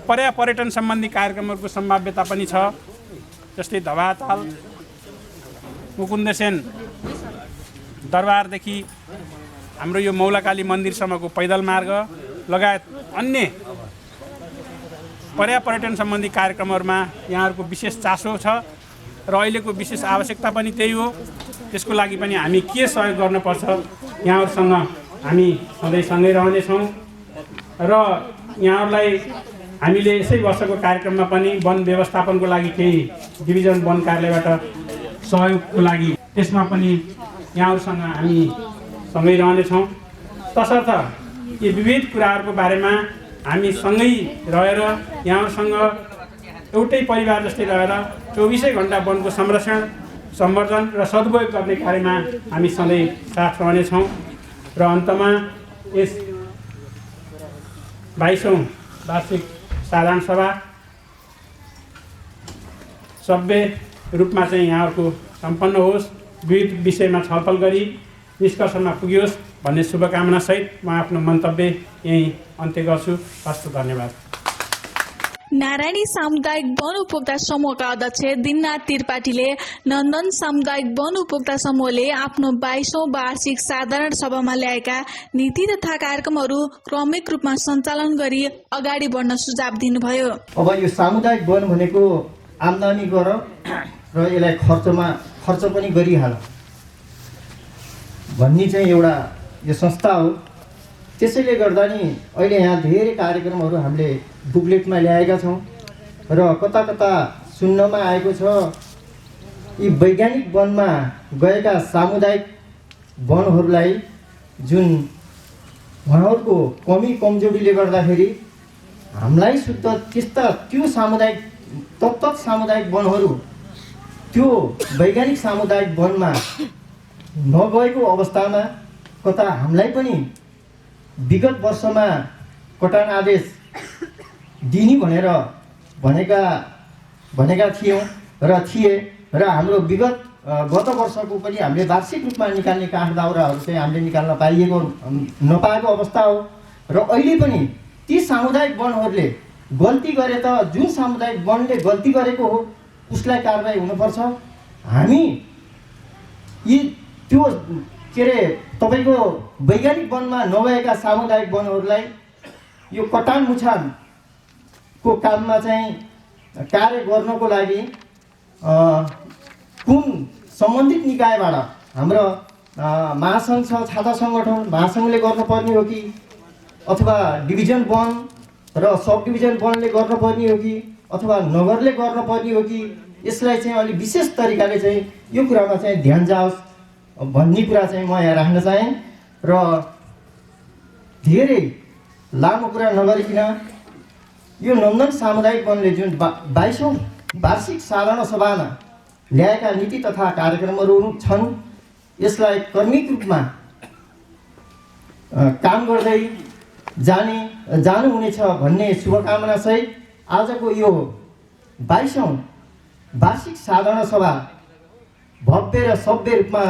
पर्यटन सम्बन्धी कार्यक्रमहरूको सम्भाव्यता पनि छ। जस्तै धवाताल, मुकुन्देसेन दरबारदेखि हाम्रो यो मौलाकाली मन्दिरसम्मको पैदल मार्ग लगायत अन्य पर्यटन सम्बन्धी कार्यक्रमहरूमा यहाँहरूको विशेष चासो छ र अहिलेको विशेष आवश्यकता पनि त्यही हो। त्यसको लागि पनि हामी के सहयोग गर्नुपर्छ यहाँहरूसँग हामी सधैँ सँगै रहनेछौँ र यहाँहरूलाई हामीले यसै वर्षको कार्यक्रममा पनि वन व्यवस्थापनको लागि केही डिभिजन वन कार्यालयबाट सहयोगको लागि त्यसमा पनि यहाँहरूसँग हामी सँगै रहनेछौँ। तसर्थ यी विविध कुराहरूको बारेमा हामी सँगै रहेर यहाँहरूसँग एउटै परिवार जस्तै रहेर 24 घण्टा वनको संरक्षण, संवर्धन र सदुपयोग गर्ने कार्यमा हामी सधैँ साथ रहनेछौँ। र अन्तमा यस 22औं वार्षिक साधारण सभा सभ्य रूपमा चाहिँ यहाँहरूको सम्पन्न होस्, विविध विषयमा छलफल गरी निष्कर्षमा पुगियोस् भन्ने शुभकामना सहित म आफ्नो मन्तव्य यही अन्त्य गर्छु। हस्त धन्यवाद। नारायणी सामुदायिक वन उपभोक्ता समूहका अध्यक्ष दिननाथ त्रिपाठीले नन्दन सामुदायिक वन उपभोक्ता समूहले आफ्नो 22औं वार्षिक साधारण सभामा ल्याएका नीति तथा कार्यक्रमहरू क्रमिक रूपमा सञ्चालन गरी अगाडि बढ्न सुझाव दिनुभयो। अब यो सामुदायिक वन भनेको आम्दानी गर र यसलाई खर्च पनि गरिहाल भन्ने चाहिँ एउटा यो संस्था हो। त्यसैले गर्दा नि अहिले यहाँ धेरै कार्यक्रमहरू हामीले बुकलेटमा ल्याएका छौँ र कता कता सुन्नमा आएको छ यी वैज्ञानिक वनमा गएका सामुदायिक वनहरूलाई जुन उहाँहरूको कमी कमजोरीले गर्दाखेरि हामीलाई शुद्ध त्यो सामुदायिक तत्त सामुदायिक वनहरू त्यो वैज्ञानिक सामुदायिक वनमा नगएको अवस्थामा कता हामीलाई पनि विगत वर्षमा कटान आदेश दिने भनेर भनेका थियौँ र हाम्रो गत वर्षको पनि हामीले वार्षिक रूपमा निकाल्ने काठ दाउराहरू चाहिँ हामीले निकाल्न नपाएको अवस्था हो। र अहिले पनि ती सामुदायिक वनहरूले गल्ती गरे त जुन सामुदायिक वनले गल्ती गरेको हो उसलाई कारबाही हुनुपर्छ। हामी त्यो के अरे तपाईँको वैज्ञानिक वनमा नभएका सामुदायिक वनहरूलाई यो कटान मुछानको काममा चाहिँ कार्य गर्नको लागि कुन सम्बन्धित निकायबाट हाम्रो महासङ्घ छ, छाता सङ्गठन महासङ्घले गर्नुपर्ने हो कि अथवा डिभिजन वन र सब डिभिजन वनले गर्नुपर्ने हो कि अथवा नगरले गर्नुपर्ने हो कि यसलाई चाहिँ अलिक विशेष तरिकाले चाहिँ यो कुरामा चाहिँ ध्यान जाओस् भन्ने कुरा चाहिँ म यहाँ राख्न चाहेँ। र धेरै लामो कुरा नगरिकन यो नन्दन सामुदायिक वनले जुन 22औं वार्षिक साधारण सभामा ल्याएका नीति तथा कार्यक्रमहरू छन् यसलाई क्रमिक रूपमा काम गर्दै जानुहुनेछ भन्ने शुभकामना सहित आजको यो 22औं वार्षिक साधारण सभा भव्य र सभ्य रूपमा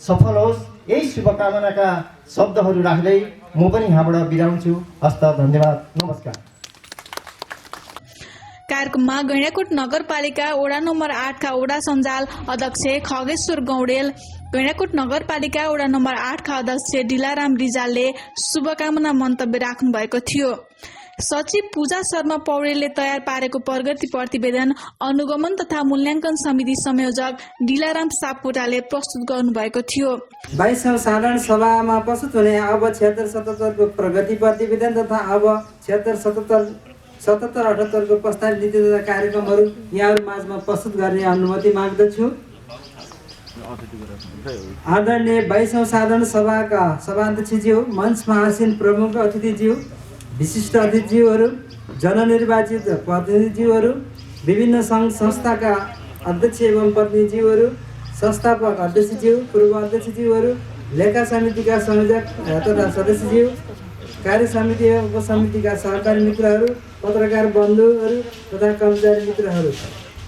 सफल होस् यही शुभकामनाका शब्दहरू राख्दै म पनि यहाँबाट बिदा हुन्छु। हस्त धन्यवाद, नमस्कार। कार्यक्रममा गैंडाकोट नगरपालिका वडा नम्बर 8 का वडा सञ्जाल अध्यक्ष खगेश्वर गौडेल, गैंडाकोट नगरपालिका वडा नम्बर 8 का अध्यक्ष डिलाराम रिजालले शुभकामना मन्तव्य राख्नु भएको थियो। सचिव पूजा शर्मा पौडेलले तयार पारेको प्रगति प्रतिवेदन अनुगमन तथा मूल्याङ्कन समिति संयोजक डिलाराम सापकोटाले प्रस्तुत गर्नुभएको थियो। 22औं साधारण सभामा प्रस्तुत हुने अब 76-77 को प्रगति प्रतिवेदन तथा अब 76-77-78 को प्रस्तावित नीति तथा कार्यक्रमहरू यहाँहरू माझमा प्रस्तुत गर्ने अनुमति माग्दछु। आदरणीय 22औं साधारण सभाका सभाध्यक्षज्यू, मञ्चमा आसीन प्रमुख अतिथिज्यू, विशिष्ट अतिथिज्यूहरू, जननिर्वाचित प्रतिनिधिज्यूहरू, विभिन्न सङ्घ संस्थाका अध्यक्ष एवं प्रतिनिधिज्यूहरू, संस्थापक अध्यक्षज्यू, पूर्व अध्यक्षज्यूहरू, लेखा समितिका संयोजक तथा सदस्यज्यू, कार्य समिति एवं उपसमितिका सहकारी मित्रहरू, पत्रकार बन्धुहरू तथा कर्मचारी मित्रहरू,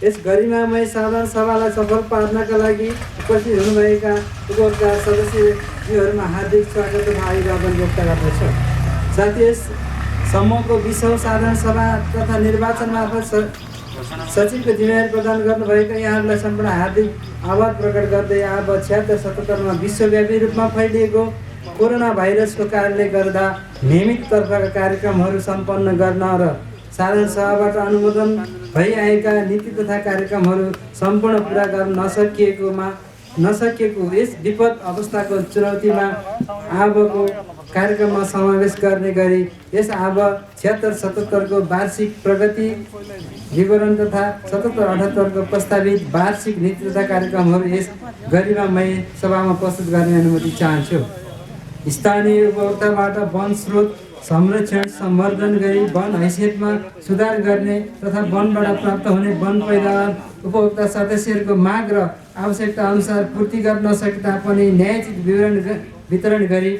यस गरिमामय साधारण सभालाई सफल पार्नका लागि उपस्थित हुनुभएका उपभोक्ता सदस्यज्यूहरूमा हार्दिक स्वागत तथा अभिवादन व्यक्त गर्दछु। साथै यस समूहको 20औं साधारण सभा तथा निर्वाचन मार्फत सचिवको जिम्मेवारी प्रदान गर्नुभएका यहाँहरूलाई सम्पूर्ण हार्दिक आभार प्रकट गर्दै अब 76-77 मा विश्वव्यापी रूपमा फैलिएको कोरोना भाइरसको कारणले गर्दा नियमित तर्फका कार्यक्रमहरू सम्पन्न गर्न र साधारण सभाबाट अनुमोदन भइआएका नीति तथा कार्यक्रमहरू सम्पूर्ण पुरा गर्न नसकिएको यस विपद अवस्थाको चुनौतीमा आबको कार्यक्रममा समावेश गर्ने गरी यस अब 76-77 को वार्षिक प्रगति विवरण तथा 77-78 को प्रस्तावित वार्षिक नीति तथा कार्यक्रमहरू यस गरिमामय सभामा प्रस्तुत गर्ने अनुमति चाहन्छु। स्थानीय उपभोक्ताबाट वन स्रोत संरक्षण सम्वर्धन गरी वन हैसियतमा सुधार गर्ने तथा वनबाट प्राप्त हुने वन पैदावार उपभोक्ता सदस्यहरूको माग र आवश्यकता अनुसार पूर्ति गर्न नसके तापनि न्यायोचित वितरण गरी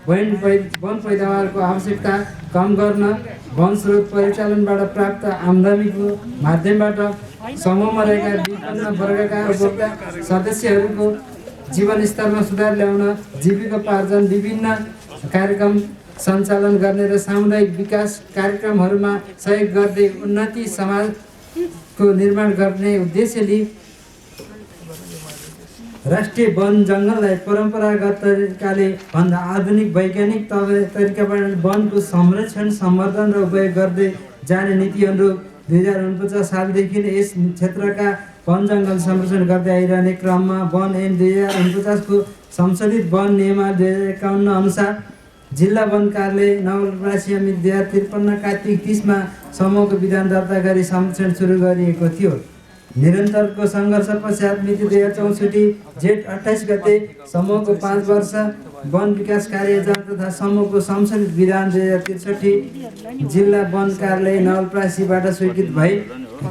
वन पैदावारको आवश्यकता कम गर्न वन स्रोत परिचालनबाट प्राप्त आम्दानीको माध्यमबाट समूहमा रहेका विभिन्न वर्गका उपभोक्ता सदस्यहरूको जीवन स्तरमा सुधार ल्याउन जीविकोपार्जन विभिन्न कार्यक्रम सञ्चालन गर्ने र सामुदायिक विकास कार्यक्रमहरूमा सहयोग गर्दै उन्नति समाजको निर्माण गर्ने उद्देश्यले राष्ट्रिय वन जङ्गललाई परम्परागत तरिकाले भन्दा आधुनिक वैज्ञानिक तरिकाबाट वनको संरक्षण सम्वर्धन र उपयोग गर्दै जाने नीति अनुरूप 2049 सालदेखि यस क्षेत्रका वन जङ्गल संरक्षण गर्दै आइरहने क्रममा वन ऐन 2049 को संशोधित वन नियम 2051 अनुसार जिल्ला वन कार्यालय नवलपरासी अमित 2053 कार्तिक 30मा समूहको विधान दर्ता गरी संरक्षण सुरु गरिएको थियो। निरन्तरको सङ्घर्ष पश्चात मिति 2064 जेठ 28 गते समूहको 5 वर्ष वन विकास कार्ययोजना तथा समूहको संशोधित विधान 2063 जिल्ला वन कार्यालय नवलपरासीबाट स्वीकृत भई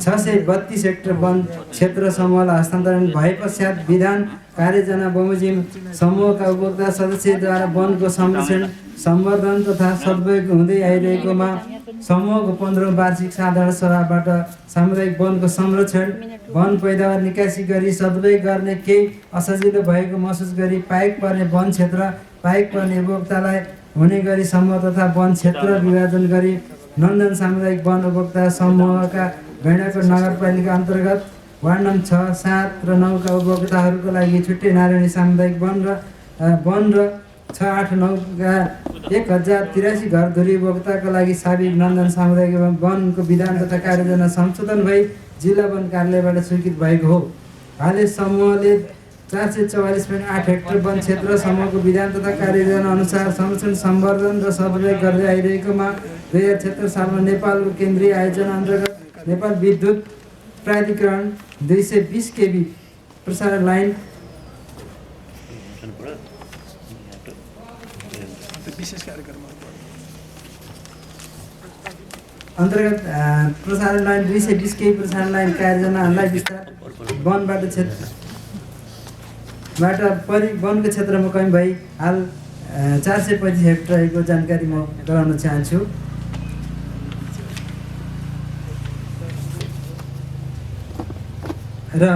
632 हेक्टर वन क्षेत्र समूहलाई हस्तान्तरण भए पश्चात विधान कार्ययोजना बमोजिम समूहका उपभोक्ता सदस्यद्वारा वनको संरक्षण सम्वर्धन तथा सदुपयोग हुँदै आइरहेकोमा समूहको 15औं वार्षिक साधारण सभाबाट सामुदायिक वनको संरक्षण वन पैदावार निकासी गरी सदुपयोग गर्ने केही असजिलो भएको महसुस गरी पाइक पर्ने वन क्षेत्र पाइक पर्ने उपभोक्तालाई हुने गरी समूह तथा वन क्षेत्र विभाजन गरी नन्दन सामुदायिक वन उपभोक्ता समूहका गैंडाकोट नगरपालिका अन्तर्गत वार्ड नम्बर 6, 7 र 9 का उपभोक्ताहरूको लागि छुट्टै नारायणी सामुदायिक वन र 6, 8, 9 का 1083 घरधुरी उपभोक्ताका लागि साबिक नन्दन सामुदायिक वनको विधान तथा कार्ययोजना संशोधन भई जिल्ला वन कार्यालयबाट स्वीकृत भएको हो। हालै समूहले 444.8 हेक्टर वन क्षेत्र समूहको विधान तथा कार्ययोजना अनुसार संरक्षण सम्वर्धन र सदुपयोग गर्दै आइरहेकोमा 2076 सालमा नेपालको केन्द्रीय आयोजना अन्तर्गत नेपाल विद्युत प्राधिकरण 220 केबी प्रसारण लाइन अन्तर्गत प्रसारण लाइन 220 केबी प्रसारण लाइन कार्ययोजनाहरूलाई विस्तार वनबाट वनको क्षेत्रमा कमी भई हाल 435 हेक्टर रहेको जानकारी म गराउन चाहन्छु। र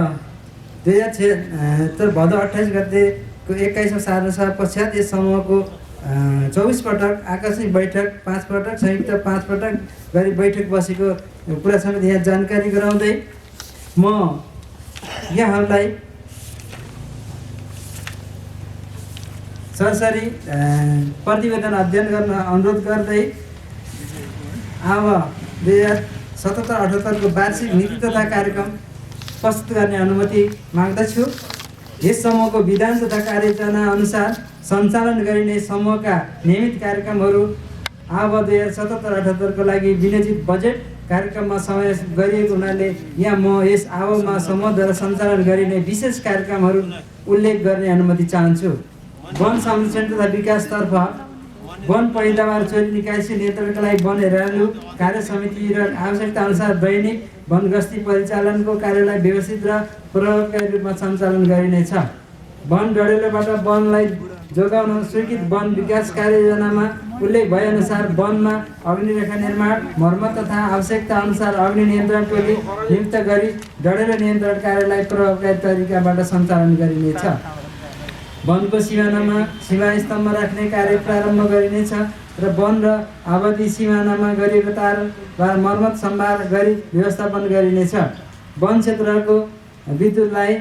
2076 भदौ 28 गतेको 21औं साधारण सभा पश्चात यस समूहको 24 पटक आकस्मिक बैठक 5 पटक संयुक्त 5 पटक गरी बैठक बसेको कुरा समेत यहाँ जानकारी गराउँदै म यहाँहरूलाई सरसरी प्रतिवेदन अध्ययन गर्न अनुरोध गर्दै अब 2077-78 को वार्षिक नीति तथा कार्यक्रम प्रस्तुत गर्ने अनुमति माग्दछु। यस समूहको विधान तथा कार्ययोजना अनुसार सञ्चालन गरिने समूहका नियमित कार्यक्रमहरू अब 2077-78 को लागि विनियोजित बजेट कार्यक्रममा समावेश गरिएको हुनाले यहाँ म यस आवमा समूहद्वारा सञ्चालन गरिने विशेष कार्यक्रमहरू उल्लेख गर्ने अनुमति चाहन्छु। वन संरक्षण तथा विकासतर्फ वन पैदावार चोरी निकासी नियन्त्रणका लागि वन हेरालु कार्य समिति र आवश्यकता अनुसार दैनिक वन गस्ती परिचालनको कार्यलाई व्यवस्थित र प्रभावकारी रूपमा सञ्चालन गरिनेछ। वन डडेलोबाट वनलाई जोगाउन स्वीकृत वन विकास कार्ययोजनामा उल्लेख भएअनुसार वनमा अग्निरेखा निर्माण मर्मत तथा आवश्यकता अनुसार अग्नि नियन्त्रण टोली नियुक्त गरी डडेलो नियन्त्रण कार्यलाई प्रभावकारी तरिकाबाट सञ्चालन गरिनेछ। वनको सिमानामा सीमा स्तम्भ राख्ने कार्य प्रारम्भ गरिनेछ र वन र आबादी सिमानामा गरिएको तार वा मर्मत सम्भार गरी व्यवस्थापन गरिनेछ। वन क्षेत्रको विद्युतलाई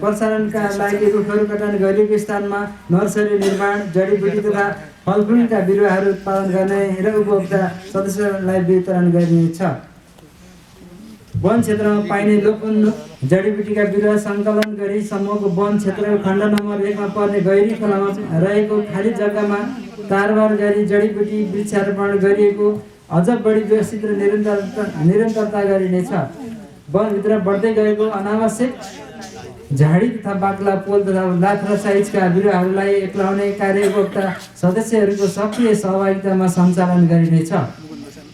प्रसारणका लागि रुखहरू कटान गरिएको स्थानमा नर्सरी निर्माण जडीबुटी तथा फलफुलका बिरुवाहरू उत्पादन गर्ने र उपभोक्ता सदस्यलाई वितरण गरिनेछ। वन क्षेत्रमा पाइने लोपोन्मुख जडीबुटीका बिरुवा सङ्कलन गरी समूहको वन क्षेत्रको खण्ड नम्बर 1 मा पर्ने गैरी खोलामा रहेको खाली जग्गामा तारबार गरी जडीबुटी वृक्षारोपण गरिएको अझ बढी व्यवस्थित र निरन्तरता गरिनेछ। वनभित्र बढ्दै गएको अनावश्यक झाडी तथा बाक्ला पोल तथा लाथरा साइजका बिरुवाहरूलाई एक्लाउने कार्य उपभोक्ता सदस्यहरूको सक्रिय सहभागितामा सञ्चालन गरिनेछ।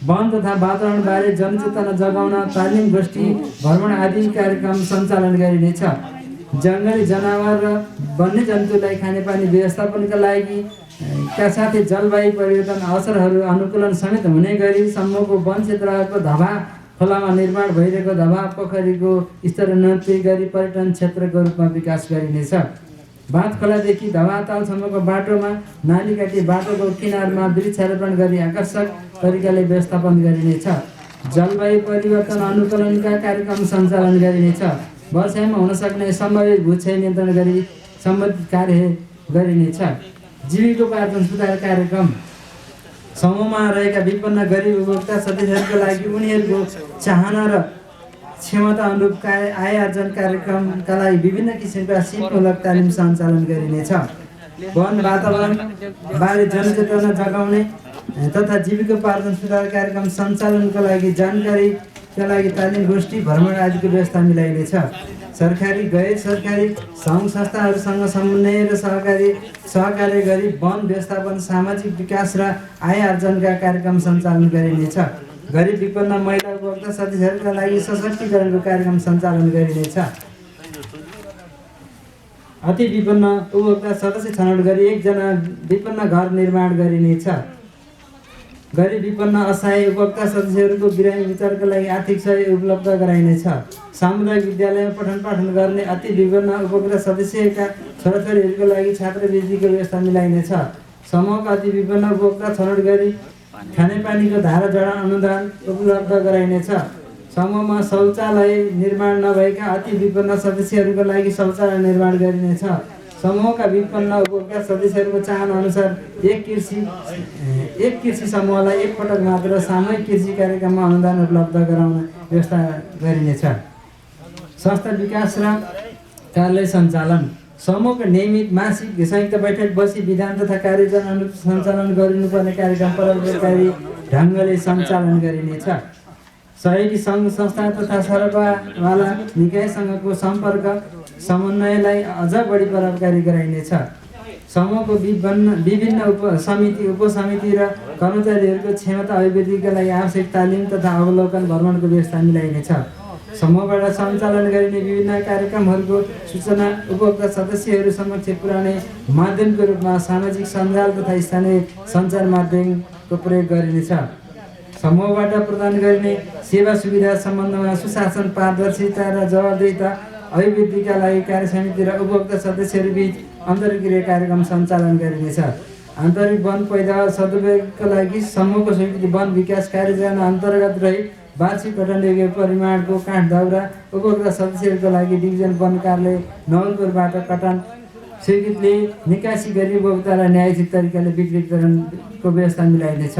वन तथा वातावरणबारे जनचेतना जगाउन तालिम गोष्ठी भ्रमण आदि कार्यक्रम सञ्चालन गरिनेछ। जङ्गली जनावर र वन्यजन्तुलाई खानेपानी व्यवस्थापनका लागि का साथै जलवायु परिवर्तन अवसरहरू अनुकूलन समेत हुने गरी समूहको वन क्षेत्रको धभा खोलामा निर्माण भइरहेको धभा पोखरीको स्तरोन्नति गरी पर्यटन क्षेत्रको रूपमा विकास गरिनेछ। बाँध खोलादेखि धवातालसम्मको बाटोमा नाली काटी बाटोको किनारमा वृक्षारोपण गरी आकर्षक तरिकाले व्यवस्थापन गरिनेछ। जलवायु परिवर्तन अनुकूलनका कार्यक्रम सञ्चालन गरिनेछ। वर्षायाममा हुन सक्ने सम्भावित भूक्षय नियन्त्रण गरी सम्बन्धित कार्य गरिनेछ। जीविकोपार्जन सुधार कार्यक्रम समूहमा रहेका विपन्न गरिब उपभोक्ता सदस्यहरूको लागि उनीहरूको चाहना र क्षमता अनुरूप आय आर्जन कार्यक्रमका लागि विभिन्न किसिमका सिपमूलक तालिम सञ्चालन गरिनेछ। वन वातावरण बारे जनचेतना जगाउने तथा जीविकोपार्जन सुधार कार्यक्रम सञ्चालनका लागि जानकारीका लागि तालिम गोष्ठी भ्रमण आदिको व्यवस्था मिलाइनेछ। सरकारी गैर सरकारी सङ्घ संस्थाहरूसँग समन्वय र सहकार्य गरी वन व्यवस्थापन सामाजिक विकास र आय आर्जनका कार्यक्रम सञ्चालन गरिनेछ। गरिब विपन्न महिला उपभोक्ता सदस्यहरूका लागि सशक्तिकरणको कार्यक्रम सञ्चालन गरिनेछ। अति विपन्न उपभोक्ता सदस्य छनौट गरी 1 जना विपन्न घर निर्माण गरिनेछ। गरिब विपन्न असहाय उपभोक्ता सदस्यहरूको बिरामी विचारका लागि आर्थिक सहयोग उपलब्ध गराइनेछ। सामुदायिक विद्यालयमा पठन पाठन गर्ने अति विपन्न उपभोक्ता सदस्यका छोराछोरीहरूको लागि छात्रवृत्तिको व्यवस्था मिलाइनेछ। समूहका अति विपन्न उपभोक्ता छनौट गरी खानेपानीको धारा जडान अनुदान उपलब्ध गराइनेछ। समूहमा शौचालय निर्माण नभएका अति विपन्न सदस्यहरूका लागि शौचालय निर्माण गरिनेछ। समूहका विपन्न उपभोक्ता सदस्यहरूको चाहना अनुसार एक कृषि समूहलाई एकपटक मात्र सामूहिक कृषि कार्यक्रममा अनुदान उपलब्ध गराउने व्यवस्था गरिनेछ। संस्था विकास र कार्यालय सञ्चालन समूहको नियमित मासिक संयुक्त बैठक बसी विधान तथा कार्ययोजना अनुरूप सञ्चालन गरिनुपर्ने कार्यक्रम प्रभावकारी ढङ्गले सञ्चालन गरिनेछ। सहयोगी सङ्घ संस्था तथा सरकारवाला निकायसँगको सम्पर्क समन्वयलाई अझ बढी प्रभावकारी गराइनेछ। समूहको विभिन्न उपसमिति र कर्मचारीहरूको क्षमता अभिवृद्धिका लागि आवश्यक तालिम तथा अवलोकन भ्रमणको व्यवस्था मिलाइनेछ। समूहबाट सञ्चालन गरिने विभिन्न कार्यक्रमहरूको सूचना उपभोक्ता सदस्यहरू समक्ष पुर्याउने माध्यमको रूपमा सामाजिक सञ्जाल तथा स्थानीय सञ्चार माध्यमको प्रयोग गरिनेछ। समूहबाट प्रदान गरिने सेवा सुविधा सम्बन्धमा सुशासन, पारदर्शिता र जवाबदेहिता अभिवृद्धिका लागि कार्य समिति र उपभोक्ता सदस्यहरूबीच अन्तर्क्रिया कार्यक्रम सञ्चालन गरिनेछ। आन्तरिक वन पैदावार सदुपयोगका लागि समूहको स्वीकृति वन विकास कार्ययोजना अन्तर्गत रही वार्षिक कटनयोग्य परिमाणको काठ दाउरा उपभोक्ता सदस्यहरूका लागि डिभिजन वन कार्यालय नवलपुरबाट कटन स्वीकृतिले निकासी गरी उपभोक्तालाई न्यायोचित तरिकाले बिक्री वितरणको व्यवस्था मिलाइनेछ।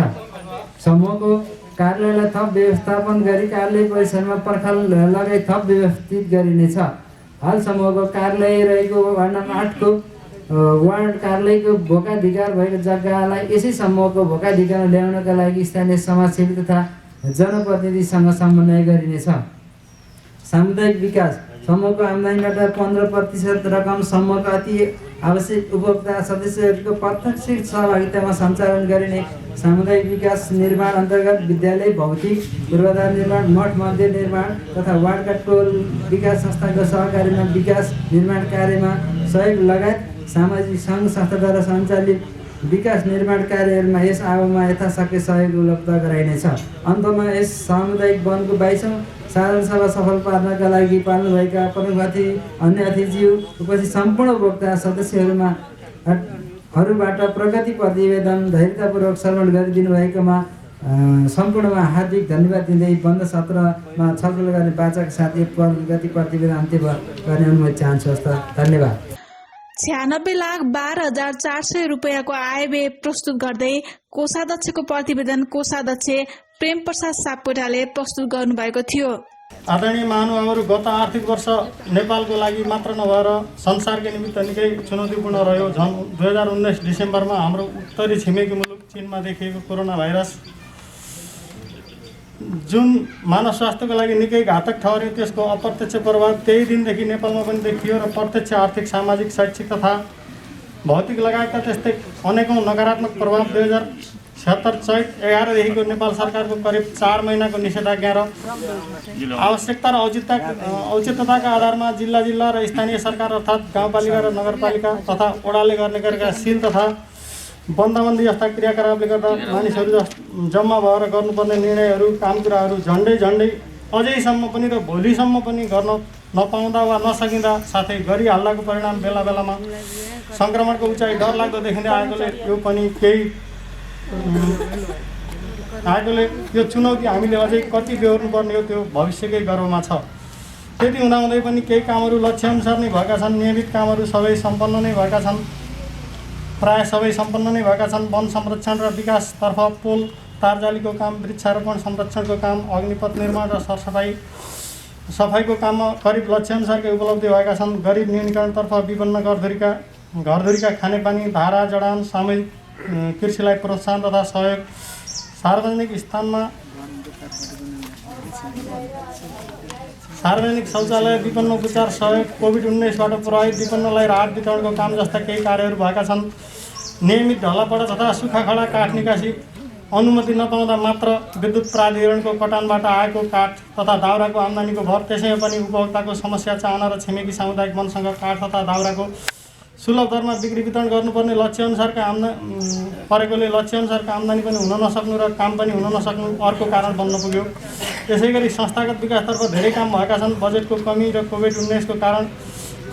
समूहको कार्यालयलाई थप व्यवस्थापन गरी कार्यालय परिसरमा पर्खाल लगाई थप व्यवस्थित गरिनेछ। हाल समूहको कार्यालय रहेको वार्ड नम्बर 8 को वार्ड कार्यालयको भोकाधिकार भएको जग्गालाई यसै समूहको भोकाधिकारमा ल्याउनका लागि स्थानीय समाजसेवी तथा जनप्रतिनिधिसँग समन्वय गरिनेछ। सामुदायिक विकास समूहको आम्दानीबाट 15% रकम समूहका अति आवश्यक उपभोक्ता सदस्यहरूको प्रत्यक्ष सहभागितामा सञ्चालन गरिने सामुदायिक विकास निर्माण अन्तर्गत विद्यालय भौतिक पूर्वाधार निर्माण, मठ मन्दिर निर्माण तथा वार्डका टोल विकास संस्थाको सहकारीमा विकास निर्माण कार्यमा सहयोग लगायत सामाजिक सङ्घ संस्थाद्वारा सञ्चालित विकास निर्माण कार्यहरूमा यस आवमा यथाशक्य सहयोग उपलब्ध गराइनेछ। अन्तमा यस सामुदायिक वनको 22औं साधारण सभा सफल पार्नका लागि पाल्नुभएका प्रमुख अतिथि, अन्य अतिथिज्यू, उपस्थित सम्पूर्ण उपभोक्ता सदस्यहरूबाट प्रगति प्रतिवेदन धैर्यतापूर्वक श्रवण गरिदिनु भएकोमा सम्पूर्णमा हार्दिक धन्यवाद दिँदै बन्द सत्रमा छलफल गर्ने वाचाका साथ यो प्रगति प्रतिवेदन अन्त्य गर्ने अनुमति चाहन्छु। धन्यवाद। 96,12,400 रुपियाँको आय व्यय प्रस्तुत गर्दै कोषाध्यक्षको प्रतिवेदन कोषाध्यक्ष प्रेम प्रसाद सापकोटाले प्रस्तुत गर्नुभएको थियो। आदरणीय महानुभावहरू, गत आर्थिक वर्ष नेपालको लागि मात्र नभएर संसारकै निमित्त निकै चुनौतीपूर्ण रह्यो। झन् 2019 डिसेम्बरमा हाम्रो उत्तरी छिमेकी मुलुक चीनमा देखिएको कोरोना भाइरस जुन मानव स्वास्थ्यको लागि निकै घातक ठहर्यो, त्यसको अप्रत्यक्ष प्रभाव त्यही दिनदेखि नेपालमा पनि देखियो र प्रत्यक्ष आर्थिक, सामाजिक, शैक्षिक तथा भौतिक लगायतका त्यस्तै अनेकौँ नकारात्मक प्रभाव 2076 चैत 11 देखिको नेपाल सरकारको करिब 4 महिनाको निषेधाज्ञा र आवश्यकता र औचित्यताका आधारमा जिल्ला र स्थानीय सरकार अर्थात् गाउँपालिका र नगरपालिका तथा वडाले गर्ने गरेका सिल तथा बन्दबन्दी जस्ता क्रियाकलापले गर्दा मानिसहरू जम्मा भएर गर्नुपर्ने निर्णयहरू, काम कुराहरू झन्डै अझैसम्म पनि र भोलिसम्म पनि गर्न नपाउँदा वा नसकिँदा साथै गरिहाल्दाको परिणाम बेला बेलामा सङ्क्रमणको उचाइ डरलाग्दो देखिँदै आएकोले यो चुनौती हामीले अझै कति बेहोर्नुपर्ने हो त्यो भविष्यकै गर्वमा छ। त्यति हुँदाहुँदै पनि केही कामहरू लक्ष्यअनुसार नै भएका छन्। नियमित कामहरू सबै सम्पन्न नै भएका छन्, प्राय सबै सम्पन्न नै भएका छन्। वन संरक्षण र विकासतर्फ पोल तारजालीको काम, वृक्षारोपण संरक्षणको काम, अग्निपथ निर्माण र सफाइको काममा करिब लक्ष्यअनुसारकै उपलब्धि भएका छन्। गरिब न्यूनीकरणतर्फ विभिन्न करधुरीका घरधुरीका खानेपानी, धारा जडान, सामूहिक कृषिलाई प्रोत्साहन तथा सहयोग, सार्वजनिक शौचालय, विपन्न उपचार सहयोग, कोभिड-19बाट प्रभावित विपन्नलाई राहत वितरणको काम जस्ता केही कार्यहरू भएका छन्। नियमित ढलपड तथा सुक्खाखडा काठ निकासी अनुमति नपाउँदा मात्र विद्युत प्राधिकरणको कटानबाट आएको काठ तथा दाउराको आम्दानीको भर, त्यसैमा पनि उपभोक्ताको समस्या चाहना र छिमेकी सामुदायिक वनसँग काठ तथा दाउराको सुलभ दरमा बिक्री वितरण गर्नुपर्ने लक्ष्यअनुसारका परेकोले लक्ष्यअनुसारका आम्दानी पनि हुन नसक्नु र काम पनि हुन नसक्नु अर्को कारण बन्न पुग्यो। त्यसै गरी संस्थागत विकासतर्फ धेरै काम भएका छन्। बजेटको कमी र कोभिड-19को कारण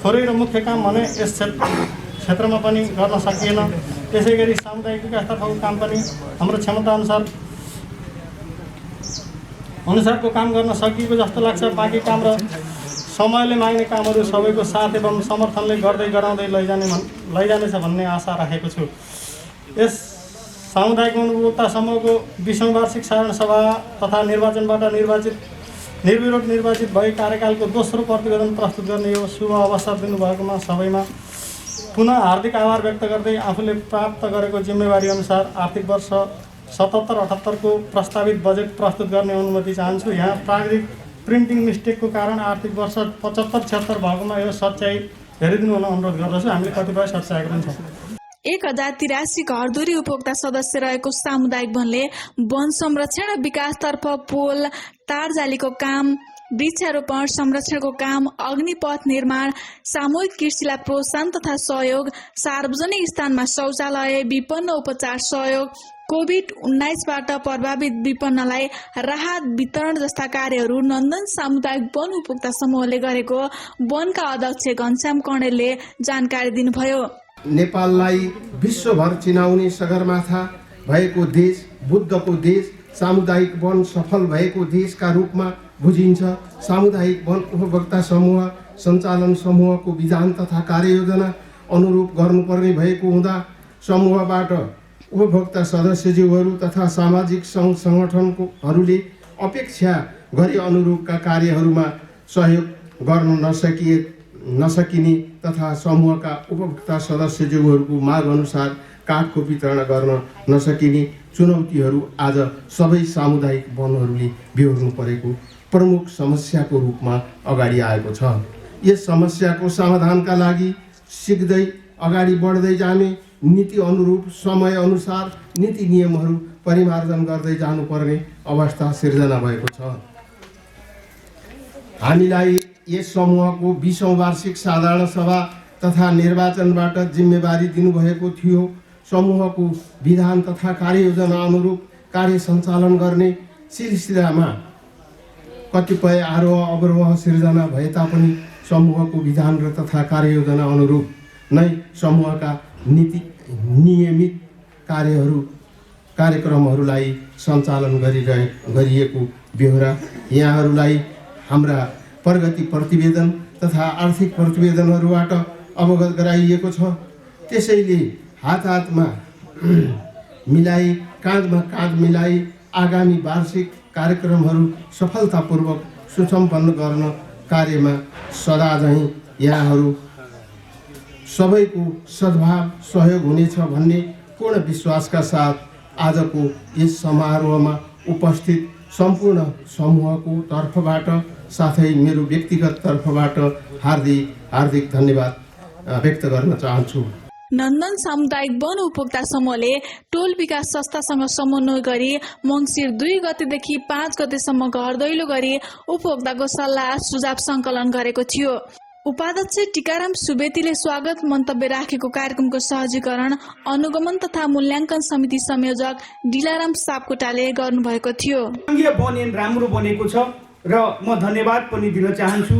थोरै र मुख्य काम भने यस क्षेत्रमा पनि गर्न सकिएन। त्यसै गरी सामुदायिक विकासतर्फको काम पनि हाम्रो क्षमता अनुसारको काम गर्न सकिएको जस्तो लाग्छ। बाँकी काम र समयले माग्ने कामहरू सबैको साथ एवं समर्थनले गर्दै गराउँदै लैजानेछ भन्ने आशा राखेको छु। यस सामुदायिक उपभोक्ता समूहको 20औं वार्षिक साधारण सभा तथा निर्वाचनबाट निर्विरोध निर्वाचित भई कार्यकालको दोस्रो प्रतिवेदन प्रस्तुत गर्ने यो शुभ अवसर दिनुभएकोमा सबैमा पुनः हार्दिक आभार व्यक्त गर्दै आफूले प्राप्त गरेको जिम्मेवारी अनुसार आर्थिक वर्ष 77-78 को प्रस्तावित बजेट प्रस्तुत गर्ने अनुमति चाहन्छु। यहाँ प्राविधिक प्रिन्टिङ मिस्टेकको कारण आर्थिक वर्ष 75-76 भएकोमा यो सच्याइ हेरिदिनु हुन अनुरोध गर्दछु। हामीले कतिपय सच्याएको पनि छौँ। 1083 घरधुरी उपभोक्ता सदस्य रहेको सामुदायिक वनले वन संरक्षण र विकासतर्फ पोल, तारजालीको काम, वृक्षारोपण संरक्षणको काम, अग्निपथ निर्माण, सामूहिक कृषिलाई प्रोत्साहन तथा सहयोग, सार्वजनिक स्थानमा शौचालय, विपन्न उपचार सहयोग, कोभिड-19बाट प्रभावित विपन्नलाई राहत वितरण जस्ता कार्यहरू नन्दन सामुदायिक वन उपभोक्ता समूहले गरेको वनका अध्यक्ष घनश्याम कणेलले जानकारी दिनुभयो। नेपाललाई विश्वभर चिनाउने सगरमाथा भएको देश, बुद्धको देश, सामुदायिक वन सफल भएको देशका रूपमा बुझिन्छ। सामुदायिक वन उपभोक्ता समूह सञ्चालन समूहको विधान तथा कार्ययोजना अनुरूप गर्नुपर्ने भएको हुँदा समूहबाट उपभोक्ता सदस्यज्यूहरू तथा सामाजिक सङ्घ सङ्गठनहरूले अपेक्षा गरे अनुरूपका कार्यहरूमा सहयोग गर्न नसकिने तथा समूहका उपभोक्ता सदस्यज्यूहरूको माग अनुसार काठको वितरण गर्न नसकिने चुनौतीहरू आज सबै सामुदायिक वनहरूले बेहोर्नु परेको प्रमुख समस्याको रूपमा अगाडि आएको छ। यस समस्याको समाधानका लागि सिक्दै अगाडि बढ्दै जाने, नीति अनुरूप समय अनुसार नीति नियमहरू परिमार्जन गर्दै जानुपर्ने अवस्था सिर्जना भएको छ। हामीलाई यस समूहको 20औं वार्षिक साधारण सभा तथा निर्वाचनबाट जिम्मेवारी दिनुभएको थियो। समूहको विधान तथा कार्ययोजना अनुरूप कार्य सञ्चालन गर्ने सिलसिलामा कतिपय आरोह अवरोह सिर्जना भए तापनि समूहको विधान र तथा कार्ययोजना अनुरूप नै समूहका नियमित कार्यक्रमहरूलाई सञ्चालन गरिएको बेहोरा यहाँहरूलाई हाम्रा प्रगति प्रतिवेदन तथा आर्थिक प्रतिवेदनहरूबाट अवगत गराइएको छ। त्यसैले हातमा मिलाई, काँधमा काँध मिलाई आगामी वार्षिक कार्यक्रमहरू सफलतापूर्वक सुसम्पन्न गर्न कार्यमा सदा झैँ यहाँहरू सबैको सद्भाव सहयोग हुनेछ भन्ने पूर्ण विश्वासका साथ आजको यस समारोहमा उपस्थित सम्पूर्ण समूहको तर्फबाट साथै मेरो व्यक्तिगत तर्फबाट हार्दिक धन्यवाद व्यक्त गर्न चाहन्छु। नन्दन सामुदायिक वन उपभोक्ता समूहले टोल विकास संस्थासँग समन्वय गरी मङ्सिर 2 गतेदेखि 5 गतेसम्म घर दैलो गरी उपभोक्ताको सल्लाह सुझाव सङ्कलन गरेको थियो। उपाध्यक्ष टीकाराम सुवेदीले स्वागत मन्तव्य राखेको कार्यक्रमको सहजीकरण अनुगमन तथा मूल्याङ्कन समिति संयोजक डिलाराम सापकोटाले गर्नुभएको थियो। वन राम्रो बनेको छ र म धन्यवाद पनि दिन चाहन्छु।